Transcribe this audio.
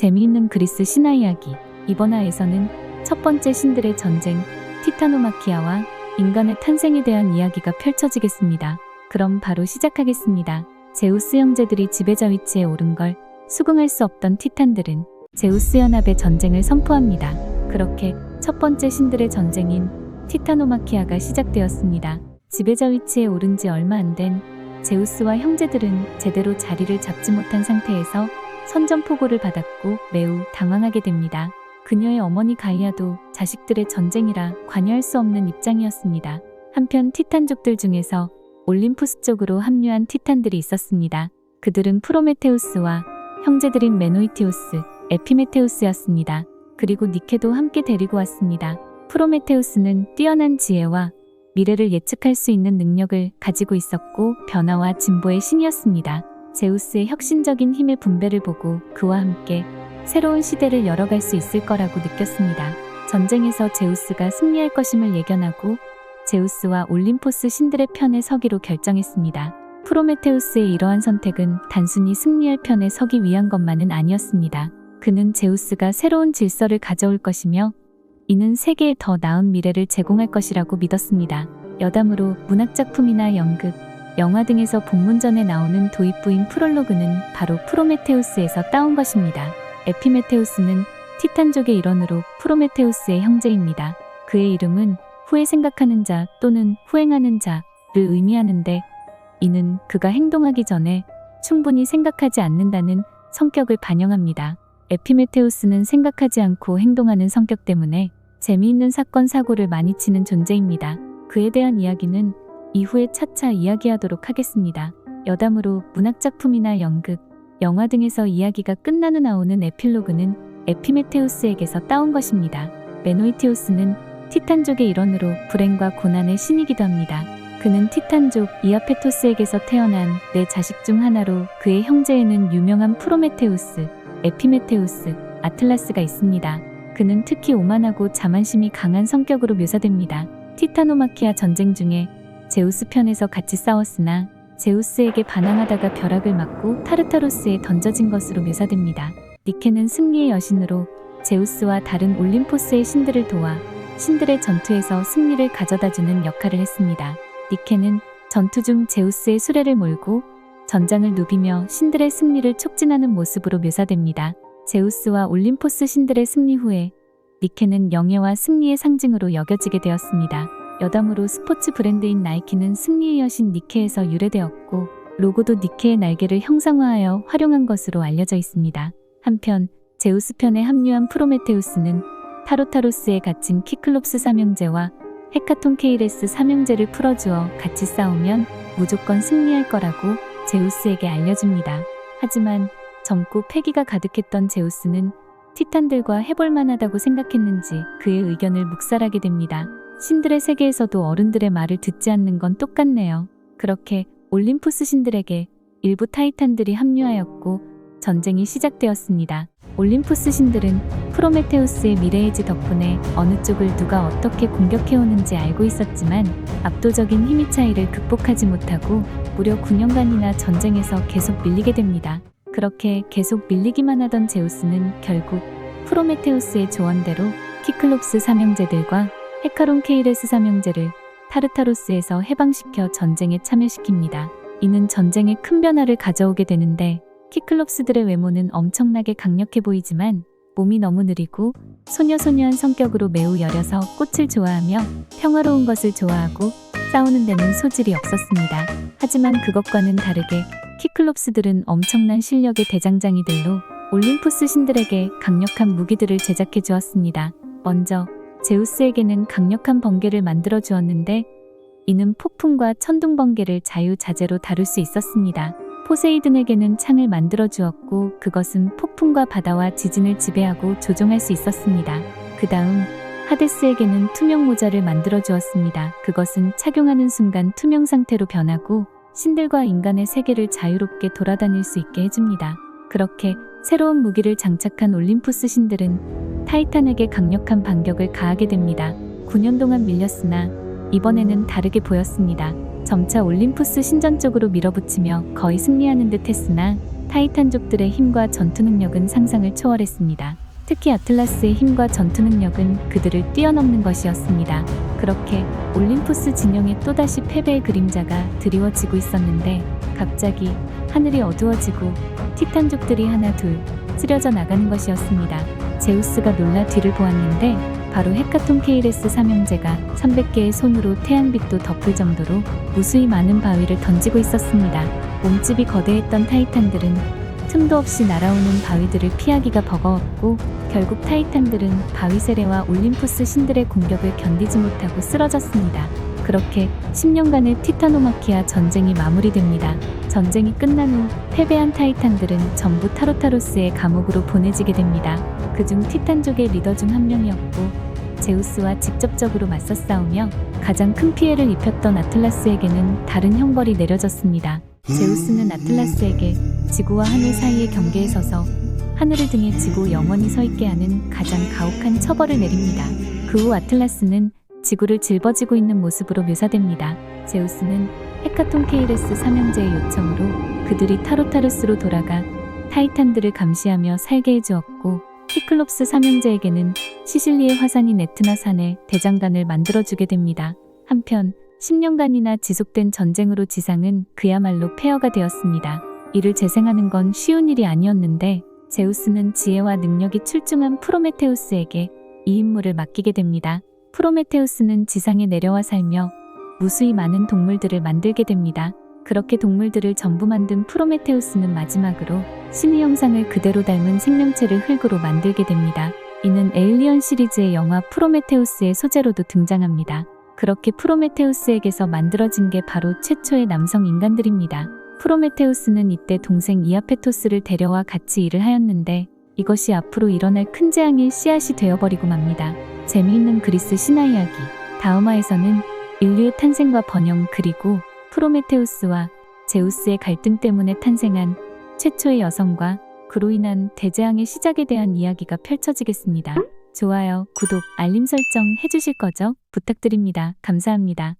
재미있는 그리스 신화 이야기. 이번 화에서는 첫 번째 신들의 전쟁, 티타노마키아와 인간의 탄생에 대한 이야기가 펼쳐지겠습니다. 그럼 바로 시작하겠습니다. 제우스 형제들이 지배자 위치에 오른 걸 수긍할 수 없던 티탄들은 제우스 연합의 전쟁을 선포합니다. 그렇게 첫 번째 신들의 전쟁인 티타노마키아가 시작되었습니다. 지배자 위치에 오른 지 얼마 안 된 제우스와 형제들은 제대로 자리를 잡지 못한 상태에서 선전포고를 받았고 매우 당황하게 됩니다. 그녀의 어머니 가이아도 자식들의 전쟁이라 관여할 수 없는 입장이었습니다. 한편 티탄족들 중에서 올림푸스 쪽으로 합류한 티탄들이 있었습니다. 그들은 프로메테우스와 형제들인 메노이티우스, 에피메테우스였습니다. 그리고 니케도 함께 데리고 왔습니다. 프로메테우스는 뛰어난 지혜와 미래를 예측할 수 있는 능력을 가지고 있었고 변화와 진보의 신이었습니다. 제우스의 혁신적인 힘의 분배를 보고 그와 함께 새로운 시대를 열어갈 수 있을 거라고 느꼈습니다. 전쟁에서 제우스가 승리할 것임을 예견하고 제우스와 올림포스 신들의 편에 서기로 결정했습니다. 프로메테우스의 이러한 선택은 단순히 승리할 편에 서기 위한 것만은 아니었습니다. 그는 제우스가 새로운 질서를 가져올 것이며 이는 세계에 더 나은 미래를 제공할 것이라고 믿었습니다. 여담으로 문학작품이나 연극, 영화 등에서 본문전에 나오는 도입부인 프롤로그는 바로 프로메테우스에서 따온 것입니다. 에피메테우스는 티탄족의 일원으로 프로메테우스의 형제입니다. 그의 이름은 후에 생각하는 자 또는 후행하는 자를 의미하는데 이는 그가 행동하기 전에 충분히 생각하지 않는다는 성격을 반영합니다. 에피메테우스는 생각하지 않고 행동하는 성격 때문에 재미있는 사건 사고를 많이 치는 존재입니다. 그에 대한 이야기는 이후에 차차 이야기하도록 하겠습니다. 여담으로 문학작품이나 연극, 영화 등에서 이야기가 끝난 후 나오는 에필로그는 에피메테우스에게서 따온 것입니다. 메노이티우스는 티탄족의 일원으로 불행과 고난의 신이기도 합니다. 그는 티탄족 이아페토스에게서 태어난 네 자식 중 하나로 그의 형제에는 유명한 프로메테우스, 에피메테우스, 아틀라스가 있습니다. 그는 특히 오만하고 자만심이 강한 성격으로 묘사됩니다. 티타노마키아 전쟁 중에 제우스 편에서 같이 싸웠으나 제우스에게 반항하다가 벼락을 맞고 타르타로스에 던져진 것으로 묘사됩니다. 니케는 승리의 여신으로 제우스와 다른 올림포스의 신들을 도와 신들의 전투에서 승리를 가져다주는 역할을 했습니다. 니케는 전투 중 제우스의 수레를 몰고 전장을 누비며 신들의 승리를 촉진하는 모습으로 묘사됩니다. 제우스와 올림포스 신들의 승리 후에 니케는 영예와 승리의 상징으로 여겨지게 되었습니다. 여담으로 스포츠 브랜드인 나이키는 승리의 여신 니케에서 유래되었고 로고도 니케의 날개를 형상화하여 활용한 것으로 알려져 있습니다. 한편 제우스 편에 합류한 프로메테우스는 타로타로스에 갇힌 키클롭스 삼형제와 헤카톤 케이레스 삼형제를 풀어주어 같이 싸우면 무조건 승리할 거라고 제우스에게 알려줍니다. 하지만 젊고 패기가 가득했던 제우스는 티탄들과 해볼만하다고 생각했는지 그의 의견을 묵살하게 됩니다. 신들의 세계에서도 어른들의 말을 듣지 않는 건 똑같네요. 그렇게 올림푸스 신들에게 일부 타이탄들이 합류하였고 전쟁이 시작되었습니다. 올림푸스 신들은 프로메테우스의 미래의지 덕분에 어느 쪽을 누가 어떻게 공격해오는지 알고 있었지만 압도적인 힘의 차이를 극복하지 못하고 무려 9년간이나 전쟁에서 계속 밀리게 됩니다. 그렇게 계속 밀리기만 하던 제우스는 결국 프로메테우스의 조언대로 키클롭스 삼형제들과 헤카론 케이레스 삼형제를 타르타로스에서 해방시켜 전쟁에 참여시킵니다. 이는 전쟁에 큰 변화를 가져오게 되는데 키클롭스들의 외모는 엄청나게 강력해 보이지만 몸이 너무 느리고 소녀소녀한 성격으로 매우 여려서 꽃을 좋아하며 평화로운 것을 좋아하고 싸우는 데는 소질이 없었습니다. 하지만 그것과는 다르게 키클롭스들은 엄청난 실력의 대장장이들로 올림푸스 신들에게 강력한 무기들을 제작해 주었습니다. 먼저 제우스에게는 강력한 번개를 만들어 주었는데 이는 폭풍과 천둥 번개를 자유자재로 다룰 수 있었습니다. 포세이든에게는 창을 만들어 주었고 그것은 폭풍과 바다와 지진을 지배하고 조종할 수 있었습니다. 그 다음 하데스에게는 투명 모자를 만들어 주었습니다. 그것은 착용하는 순간 투명 상태로 변하고 신들과 인간의 세계를 자유롭게 돌아다닐 수 있게 해줍니다. 그렇게 새로운 무기를 장착한 올림푸스 신들은 타이탄에게 강력한 반격을 가하게 됩니다. 9년 동안 밀렸으나 이번에는 다르게 보였습니다. 점차 올림푸스 신전 쪽으로 밀어붙이며 거의 승리하는 듯 했으나 타이탄족들의 힘과 전투 능력은 상상을 초월했습니다. 특히 아틀라스의 힘과 전투 능력은 그들을 뛰어넘는 것이었습니다. 그렇게 올림푸스 진영의 또다시 패배의 그림자가 드리워지고 있었는데 갑자기 하늘이 어두워지고 티탄족들이 하나 둘 쓰려져 나가는 것이었습니다. 제우스가 놀라 뒤를 보았는데 바로 헤카톤 케이레스 삼형제가 300개의 손으로 태양빛도 덮을 정도로 무수히 많은 바위를 던지고 있었습니다. 몸집이 거대했던 타이탄들은 틈도 없이 날아오는 바위들을 피하기가 버거웠고 결국 타이탄들은 바위 세례와 올림푸스 신들의 공격을 견디지 못하고 쓰러졌습니다. 그렇게 10년간의 티타노마키아 전쟁이 마무리됩니다. 전쟁이 끝난 후 패배한 타이탄들은 전부 타로타로스의 감옥으로 보내지게 됩니다. 그중 티탄족의 리더 중 한 명이었고 제우스와 직접적으로 맞서 싸우며 가장 큰 피해를 입혔던 아틀라스에게는 다른 형벌이 내려졌습니다. 제우스는 아틀라스에게 지구와 하늘 사이의 경계에 서서 하늘을 등에 지고 영원히 서 있게 하는 가장 가혹한 처벌을 내립니다. 그 후 아틀라스는 지구를 짊어지고 있는 모습으로 묘사됩니다. 제우스는 헤카톤 케이레스 삼형제의 요청으로 그들이 타로타루스로 돌아가 타이탄들을 감시하며 살게 해주었고 시클롭스 삼형제에게는 시실리의 화산인 에트나 산에 대장간을 만들어주게 됩니다. 한편 10년간이나 지속된 전쟁으로 지상은 그야말로 폐허가 되었습니다. 이를 재생하는 건 쉬운 일이 아니었는데 제우스는 지혜와 능력이 출중한 프로메테우스에게 이 임무를 맡기게 됩니다. 프로메테우스는 지상에 내려와 살며 무수히 많은 동물들을 만들게 됩니다. 그렇게 동물들을 전부 만든 프로메테우스는 마지막으로 신의 형상을 그대로 닮은 생명체를 흙으로 만들게 됩니다. 이는 에일리언 시리즈의 영화 프로메테우스의 소재로도 등장합니다. 그렇게 프로메테우스에게서 만들어진 게 바로 최초의 남성 인간들입니다. 프로메테우스는 이때 동생 이아페토스를 데려와 같이 일을 하였는데 이것이 앞으로 일어날 큰 재앙의 씨앗이 되어버리고 맙니다. 재미있는 그리스 신화 이야기 다음화에서는 인류의 탄생과 번영 그리고 프로메테우스와 제우스의 갈등 때문에 탄생한 최초의 여성과 그로 인한 대재앙의 시작에 대한 이야기가 펼쳐지겠습니다. 좋아요, 구독, 알림 설정 해주실 거죠? 부탁드립니다. 감사합니다.